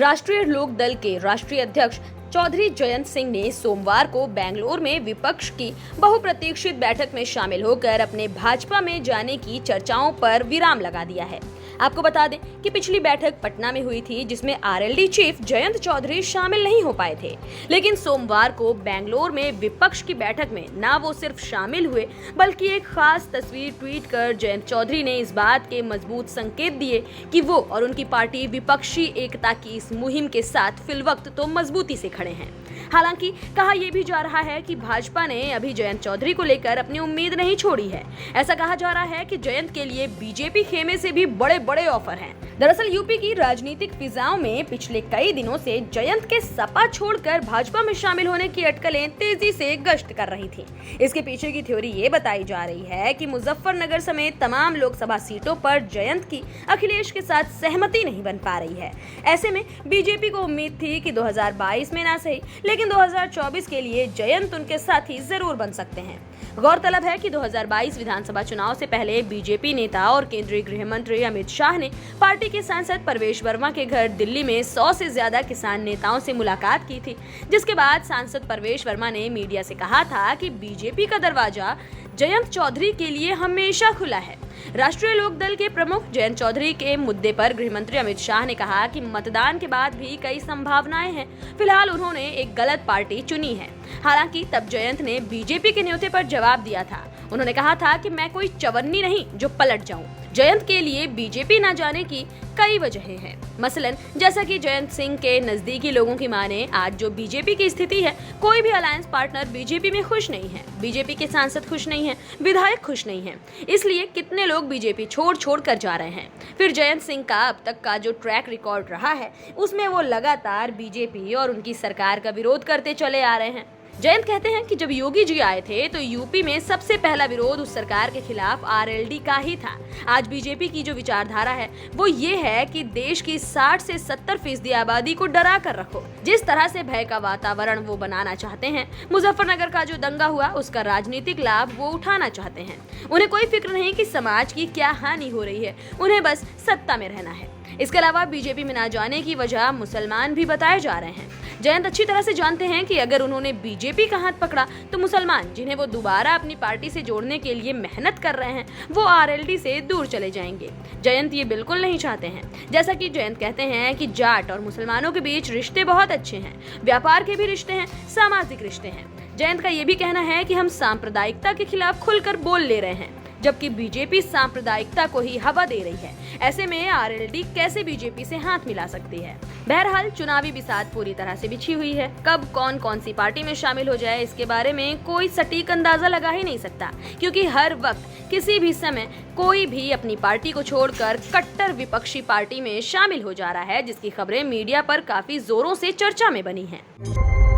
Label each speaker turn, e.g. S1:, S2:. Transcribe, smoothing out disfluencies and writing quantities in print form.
S1: राष्ट्रीय लोक दल के राष्ट्रीय अध्यक्ष चौधरी जयंत सिंह ने सोमवार को बेंगलुरु में विपक्ष की बहुप्रतीक्षित बैठक में शामिल होकर अपने भाजपा में जाने की चर्चाओं पर विराम लगा दिया है। आपको बता दें कि पिछली बैठक पटना में हुई थी, जिसमें आरएलडी चीफ जयंत चौधरी शामिल नहीं हो पाए थे। लेकिन सोमवार को बेंगलुरु में विपक्ष की बैठक में ना वो सिर्फ शामिल हुए, बल्कि एक खास तस्वीर ट्वीट कर जयंत चौधरी ने इस बात के मजबूत संकेत दिए कि वो और उनकी पार्टी विपक्षी एकता की इस मुहिम के साथ फिलवक्त तो मजबूती से खड़े हैं। हालांकि कहा यह भी जा रहा है कि भाजपा ने अभी जयंत चौधरी को लेकर अपनी उम्मीद नहीं छोड़ी है। ऐसा कहा जा रहा है कि जयंत के लिए बीजेपी खेमे से भी बड़े ऑफर हैं। दरअसल यूपी की राजनीतिक फिजाओं में पिछले कई दिनों से जयंत के सपा छोड़कर भाजपा में शामिल होने की अटकलें तेजी से गश्त कर रही थी। इसके पीछे की थ्योरी ये बताई जा रही है कि मुजफ्फरनगर समेत तमाम लोकसभा सीटों पर जयंत की अखिलेश के साथ सहमति नहीं बन पा रही है। ऐसे में बीजेपी को उम्मीद थी कि 2022 में ना सही, लेकिन 2024 के लिए जयंत उनके साथी जरूर बन सकते हैं। गौरतलब है कि 2022 विधानसभा चुनाव से पहले बीजेपी नेता और केंद्रीय गृह मंत्री अमित शाह ने पार्टी के सांसद परवेश वर्मा के घर दिल्ली में 100 से ज्यादा किसान नेताओं से मुलाकात की थी, जिसके बाद सांसद परवेश वर्मा ने मीडिया से कहा था कि बीजेपी का दरवाजा जयंत चौधरी के लिए हमेशा खुला है। राष्ट्रीय लोक दल के प्रमुख जयंत चौधरी के मुद्दे पर गृह मंत्री अमित शाह ने कहा कि मतदान के बाद भी कई संभावनाएं हैं। फिलहाल उन्होंने एक गलत पार्टी चुनी है। हालांकि तब जयंत ने बीजेपी के न्योते पर जवाब दिया था। उन्होंने कहा था कि मैं कोई चवन्नी नहीं जो पलट जाऊं। जयंत के लिए बीजेपी न जाने की कई वजहें हैं। मसलन जैसा कि जयंत सिंह के नजदीकी लोगों की माने, आज जो बीजेपी की स्थिति है, कोई भी अलायंस पार्टनर बीजेपी में खुश नहीं है। बीजेपी के सांसद खुश नहीं हैं, विधायक खुश नहीं हैं। इसलिए कितने लोग बीजेपी छोड़ कर जा रहे हैं। फिर जयंत सिंह का अब तक का जो ट्रैक रिकॉर्ड रहा है, उसमें वो लगातार बीजेपी और उनकी सरकार का विरोध करते चले आ रहे हैं। जयंत कहते हैं कि जब योगी जी आए थे तो यूपी में सबसे पहला विरोध उस सरकार के खिलाफ आरएलडी का ही था। आज बीजेपी की जो विचारधारा है वो ये है कि देश की 60 से 70% आबादी को डरा कर रखो। जिस तरह से भय का वातावरण वो बनाना चाहते हैं, मुजफ्फरनगर का जो दंगा हुआ उसका राजनीतिक लाभ वो उठाना चाहते हैं। उन्हें कोई फिक्र नहीं कि समाज की क्या हानि हो रही है, उन्हें बस सत्ता में रहना है। इसके अलावा बीजेपी में न जाने की वजह मुसलमान भी बताए जा रहे हैं। जयंत अच्छी तरह से जानते हैं कि अगर उन्होंने बीजेपी का हाथ पकड़ा तो मुसलमान, जिन्हें वो दोबारा अपनी पार्टी से जोड़ने के लिए मेहनत कर रहे हैं, वो आरएलडी से दूर चले जाएंगे। जयंत ये बिल्कुल नहीं चाहते हैं। जैसा कि जयंत कहते हैं कि जाट और मुसलमानों के बीच रिश्ते बहुत अच्छे हैं, व्यापार के भी रिश्ते हैं, सामाजिक रिश्ते हैं। जयंत का ये भी कहना है कि हम सांप्रदायिकता के खिलाफ खुलकर बोल ले रहे हैं, जबकि बीजेपी सांप्रदायिकता को ही हवा दे रही है। ऐसे में आरएलडी कैसे बीजेपी से हाथ मिला सकती है। बहरहाल चुनावी बिसात पूरी तरह से बिछी हुई है। कब कौन सी पार्टी में शामिल हो जाए, इसके बारे में कोई सटीक अंदाजा लगा ही नहीं सकता, क्योंकि हर वक्त किसी भी समय कोई भी अपनी पार्टी को छोड़कर कट्टर विपक्षी पार्टी में शामिल हो जा रहा है, जिसकी खबरें मीडिया पर काफी जोरों से चर्चा में बनी हैं।